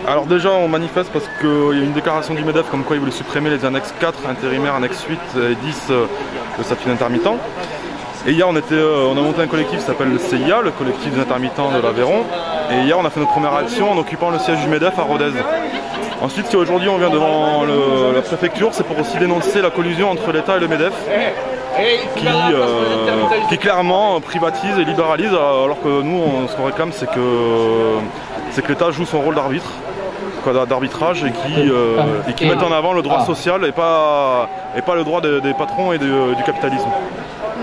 Alors déjà on manifeste parce qu'il y a une déclaration du MEDEF comme quoi ils voulaient supprimer les annexes 4 intérimaires, annexes 8 et 10 le statut d'intermittent. Et hier on a monté un collectif qui s'appelle le CIA, le collectif des intermittents de l'Aveyron. Et hier on a fait notre première action en occupant le siège du MEDEF à Rodez. Ensuite si aujourd'hui on vient devant la préfecture, c'est pour aussi dénoncer la collusion entre l'État et le MEDEF qui clairement privatise et libéralise, alors que nous ce qu'on réclame c'est que l'État joue son rôle d'arbitrage et qui mette en avant le droit social et pas le droit des patrons et du capitalisme.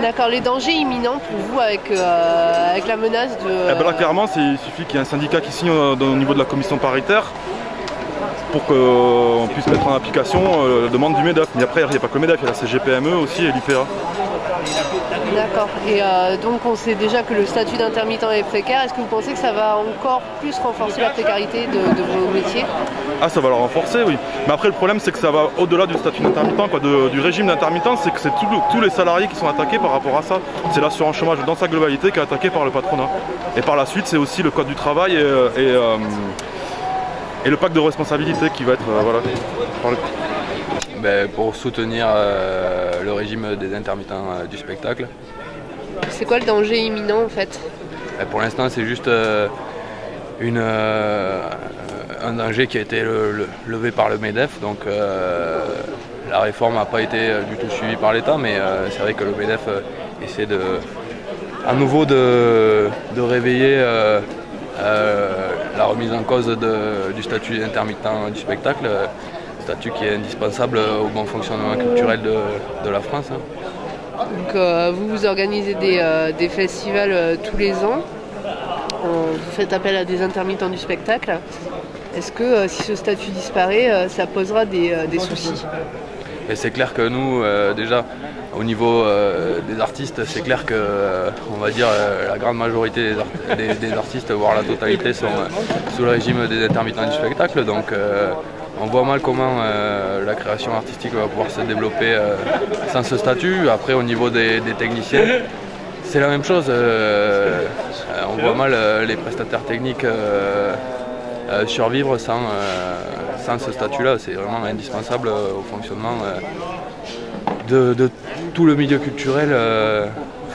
D'accord, les dangers imminents pour vous avec la menace de... Eh ben là clairement il suffit qu'il y ait un syndicat qui signe au niveau de la commission paritaire pour qu'on puisse mettre en application la demande du MEDEF. Mais après il n'y a pas que le MEDEF, il y a la CGPME aussi et l'IPA. D'accord. Et donc on sait déjà que le statut d'intermittent est précaire. Est-ce que vous pensez que ça va encore plus renforcer la précarité de vos métiers? Ah, ça va le renforcer, oui. Mais après le problème c'est que ça va au-delà du statut d'intermittent, du régime d'intermittent, c'est que c'est tous les salariés qui sont attaqués par rapport à ça. C'est l'assurance chômage dans sa globalité qui est attaquée par le patronat. Et par la suite c'est aussi le code du travail et le pacte de responsabilité qui va être pour soutenir le régime des intermittents du spectacle. C'est quoi le danger imminent en fait? Pour l'instant c'est juste un danger qui a été levé par le MEDEF, donc la réforme n'a pas été du tout suivie par l'État, mais c'est vrai que le MEDEF essaie à nouveau de réveiller la remise en cause du statut d'intermittent du spectacle, statut qui est indispensable au bon fonctionnement culturel de la France. Donc vous organisez des festivals tous les ans, vous faites appel à des intermittents du spectacle. Est-ce que si ce statut disparaît, ça posera des soucis? Et c'est clair que nous, déjà, au niveau des artistes, c'est clair que, on va dire, la grande majorité des artistes, voire la totalité, sont sous le régime des intermittents du spectacle. Donc on voit mal comment la création artistique va pouvoir se développer sans ce statut. Après, au niveau des techniciens, c'est la même chose. On voit mal les prestataires techniques survivre sans ce statut-là. C'est vraiment indispensable au fonctionnement de tout le milieu culturel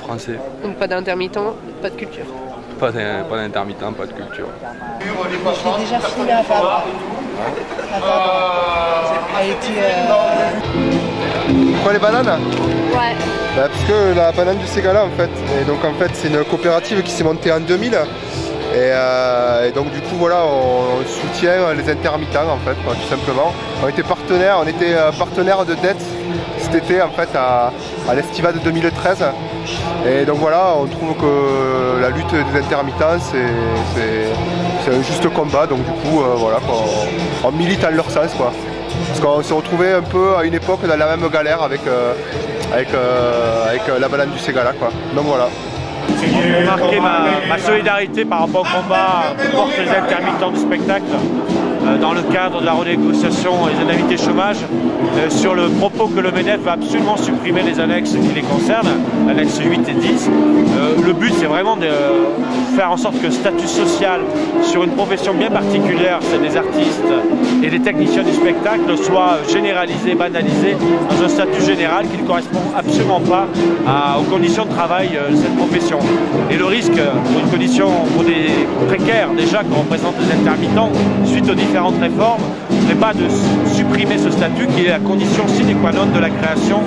français. Donc pas d'intermittent, pas de culture. Pas d'intermittent, pas de culture. Je l'ai déjà filé à Fabre. Elle était... Pourquoi les bananes? Ouais. Parce que la banane du Ségala en fait. Et donc en fait c'est une coopérative qui s'est montée en 2000. Et donc du coup voilà, on soutient les intermittents en fait, tout simplement. On était partenaire de dette cet été en fait à l'Estivade 2013. Et donc voilà, on trouve que la lutte des intermittents c'est un juste combat, donc du coup voilà, on milite en leur sens quoi. Parce qu'on s'est retrouvé un peu à une époque dans la même galère avec la banane du Ségala quoi. Donc voilà. Pour marquer ma solidarité par rapport au combat que portent les intermittents du spectacle dans le cadre de la renégociation des indemnités chômage sur le propos que le MEDEF va absolument supprimer les annexes qui les concernent, annexes 8 et 10. Le but c'est vraiment de faire en sorte que le statut social sur une profession bien particulière, celle des artistes et des techniciens du spectacle, soit généralisé, banalisé dans un statut général qui ne correspond absolument pas aux conditions de travail de cette profession. Et le risque pour une condition pour des précaires déjà que représentent les intermittents suite aux différentes réformes n'est pas de supprimer ce statut qui est la condition sine qua non de la création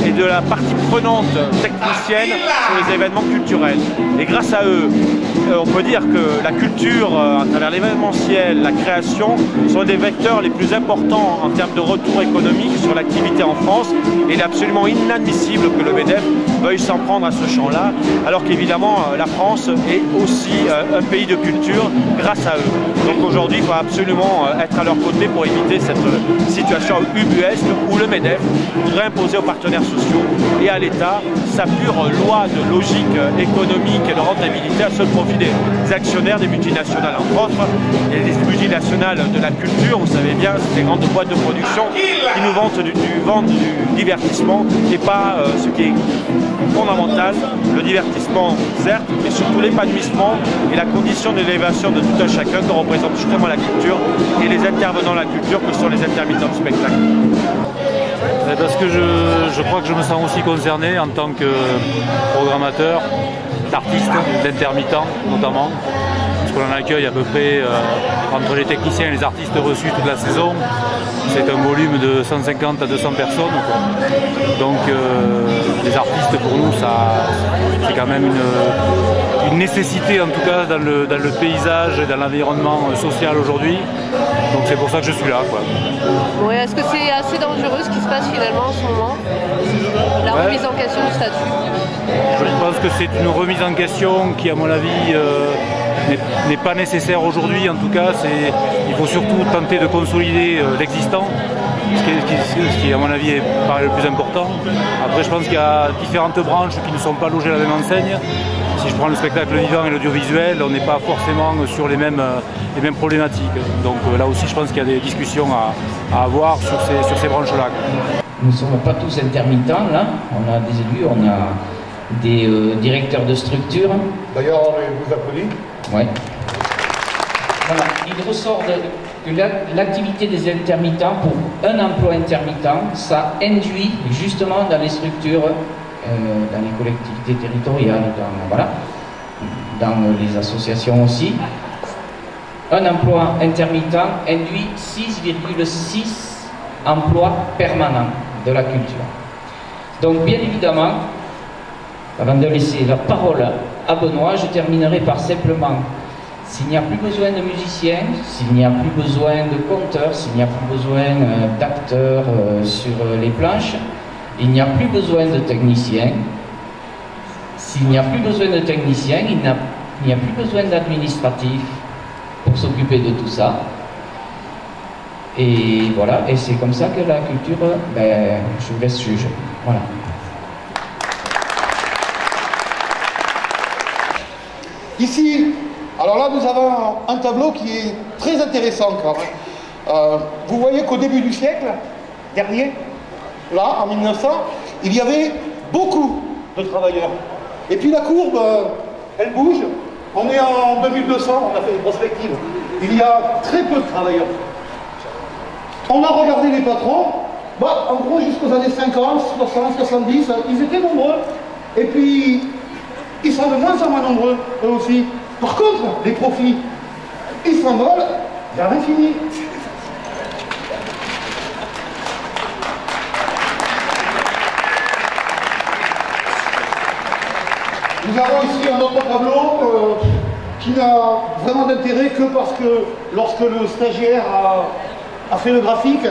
et de la partie prenante technicienne sur les événements culturels. Et grâce à eux, on peut dire que la culture, à travers l'événementiel, la création, sont des vecteurs les plus importants en termes de retour économique sur l'activité en France. Et il est absolument inadmissible que le MEDEF veuille s'en prendre à ce champ-là, alors qu'évidemment la France est aussi un pays de culture grâce à eux. Donc aujourd'hui, il faut absolument être à leur leur côté pour éviter cette situation ubuesque où le MEDEF voudrait imposer aux partenaires sociaux et à l'État sa pure loi de logique économique et de rentabilité à seul profit des actionnaires des multinationales, entre autres, et des multinationales de la culture, vous savez bien, ces grandes boîtes de production qui nous vendent du divertissement et pas ce qui est fondamental, le divertissement certes, mais surtout l'épanouissement et la condition d'élévation de tout un chacun que représente justement la culture et les intervenants de la culture que sont les intermittents du spectacle. Parce que je crois que je me sens aussi concerné en tant que programmateur, d'artistes, d'intermittents notamment, parce qu'on en accueille à peu près entre les techniciens et les artistes reçus toute la saison. C'est un volume de 150 à 200 personnes, quoi. Donc les artistes pour nous c'est quand même une nécessité en tout cas dans le paysage et dans l'environnement social aujourd'hui. Donc c'est pour ça que je suis là, quoi. Ouais, est-ce que c'est assez dangereux ce qui se passe finalement en ce moment? La remise en question du statut? Je pense que c'est une remise en question qui à mon avis n'est pas nécessaire aujourd'hui. En tout cas, il faut surtout tenter de consolider l'existant, ce qui à mon avis paraît le plus important. Après je pense qu'il y a différentes branches qui ne sont pas logées à la même enseigne. Si je prends le spectacle vivant et l'audiovisuel, on n'est pas forcément sur les mêmes problématiques. Donc là aussi je pense qu'il y a des discussions à avoir sur ces branches-là. Nous ne sommes pas tous intermittents là, on a des élus, on a des directeurs de structure. D'ailleurs, on vous applaudit. Ouais. Voilà. Il ressort que l'activité des intermittents pour un emploi intermittent, ça induit justement dans les structures, dans les collectivités territoriales, dans les associations aussi. Un emploi intermittent induit 6,6 emplois permanents de la culture. Donc bien évidemment, avant de laisser la parole à Benoît, je terminerai par simplement, s'il n'y a plus besoin de musiciens, s'il n'y a plus besoin de conteurs, s'il n'y a plus besoin d'acteurs sur les planches, il n'y a plus besoin de techniciens. S'il n'y a plus besoin de techniciens, il n'y a plus besoin d'administratifs pour s'occuper de tout ça. Et voilà, et c'est comme ça que la culture, je vous laisse juger. Voilà. Ici, alors là nous avons un tableau qui est très intéressant quand même. Vous voyez qu'au début du siècle dernier, là en 1900, il y avait beaucoup de travailleurs. Et puis la courbe, elle bouge. On est en 2200, on a fait une prospective. Il y a très peu de travailleurs. On a regardé les patrons, en gros jusqu'aux années 50, 60, 70, ils étaient nombreux. Et puis, ils sont de moins en moins nombreux, eux aussi. Par contre, les profits, ils s'envolent vers l'infini. Nous avons ici un autre tableau qui n'a vraiment d'intérêt que parce que lorsque le stagiaire a fait le graphique,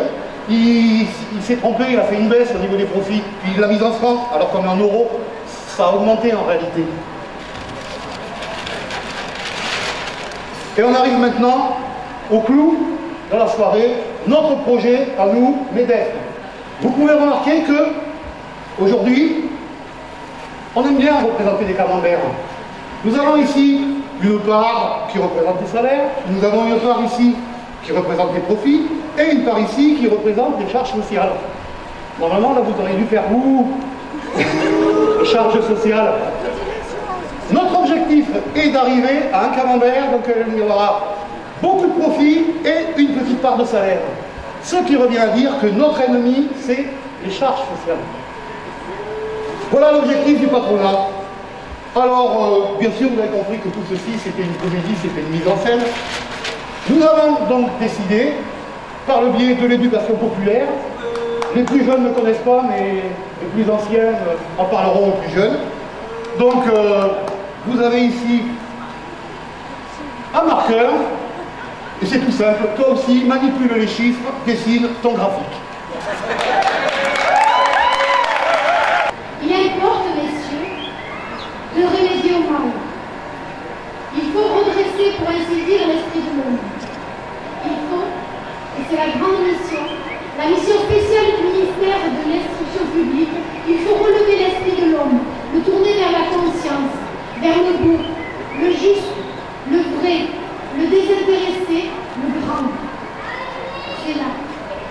il s'est trompé, il a fait une baisse au niveau des profits, puis il l'a mise en francs, alors qu'on est en euros, ça a augmenté en réalité. Et on arrive maintenant au clou de la soirée, notre projet à nous, MEDEF. Vous pouvez remarquer que aujourd'hui, on aime bien représenter des camemberts. Nous avons ici une part qui représente les salaires, nous avons une part ici qui représente les profits, et une part ici qui représente les charges sociales. Normalement, là, vous auriez dû faire vous, les charges sociales. Notre objectif est d'arriver à un camembert, donc il y aura beaucoup de profits et une petite part de salaire. Ce qui revient à dire que notre ennemi, c'est les charges sociales. Voilà l'objectif du patronat. Alors, bien sûr, vous avez compris que tout ceci, c'était une comédie, c'était une mise en scène. Nous avons donc décidé, par le biais de l'éducation populaire, les plus jeunes ne connaissent pas, mais les plus anciens en parleront aux plus jeunes. Donc, vous avez ici un marqueur, et c'est tout simple, toi aussi, manipule les chiffres, dessine ton graphique. Il y a une porte, messieurs, de remédier au mal. Il faut redresser, pour ainsi dire, l'esprit du monde. Il faut c'est la grande mission, la mission spéciale du ministère de l'Instruction publique. Il faut relever l'esprit de l'homme, le tourner vers la conscience, vers le beau, le juste, le vrai, le désintéressé, le grand. C'est là,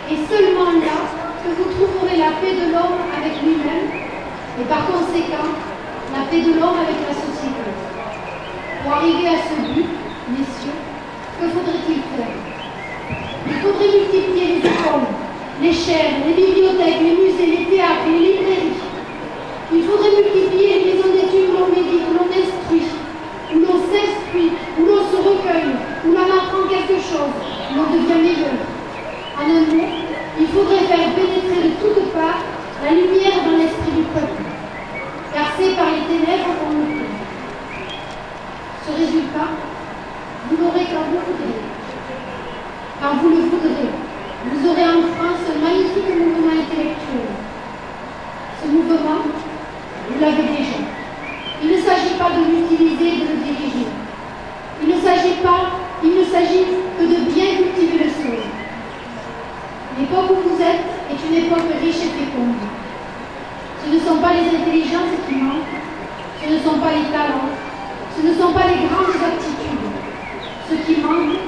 et seulement là, que vous trouverez la paix de l'homme avec lui-même, et par conséquent, la paix de l'homme avec la société. Pour arriver à ce but, messieurs, que faudrait-il faire? Il faudrait multiplier les écoles, les chaires, les bibliothèques, les musées, les théâtres, les librairies. Il faudrait multiplier les maisons d'études où l'on médite, où l'on instruit, où l'on s'instruit, où l'on se recueille, où l'on apprend quelque chose, où l'on devient meilleur. En un mot, il faudrait faire pénétrer de toutes parts la lumière dans l'esprit du peuple, car c'est par les ténèbres qu'on le peut. Ce résultat, vous l'aurez quand vous voudrez. Quand vous le voudrez, vous aurez en France un magnifique mouvement intellectuel. Ce mouvement, vous l'avez déjà. Il ne s'agit pas de l'utiliser et de le diriger. Il ne s'agit que de bien cultiver le sol. L'époque où vous êtes est une époque riche et féconde. Ce ne sont pas les intelligences qui manquent, ce ne sont pas les talents, ce ne sont pas les grandes aptitudes. Ce qui manque,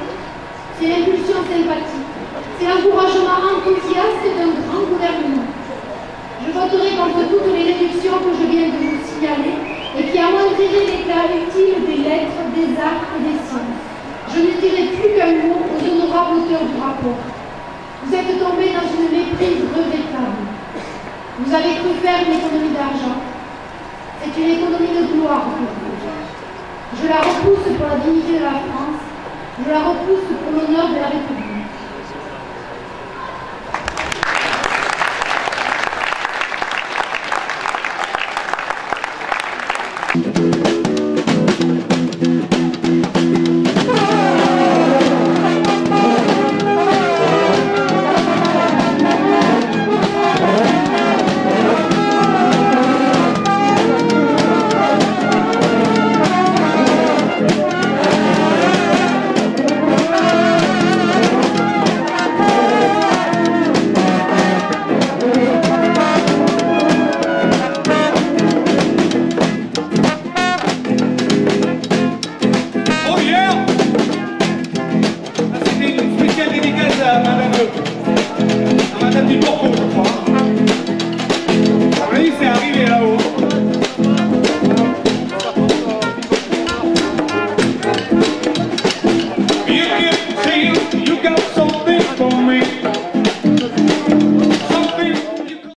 c'est l'impulsion sympathique, c'est l'encouragement enthousiaste d'un grand gouvernement. Je voterai contre toutes les réductions que je viens de vous signaler et qui amoindriraient l'éclat utile des lettres, des arts et des sciences. Je ne dirai plus qu'un mot aux honorables auteurs du rapport. Vous êtes tombés dans une méprise regrettable. Vous avez cru faire une économie d'argent. C'est une économie de gloire pour vous. Je la repousse pour la dignité de la France. Je la repousse pour l'honneur de la République.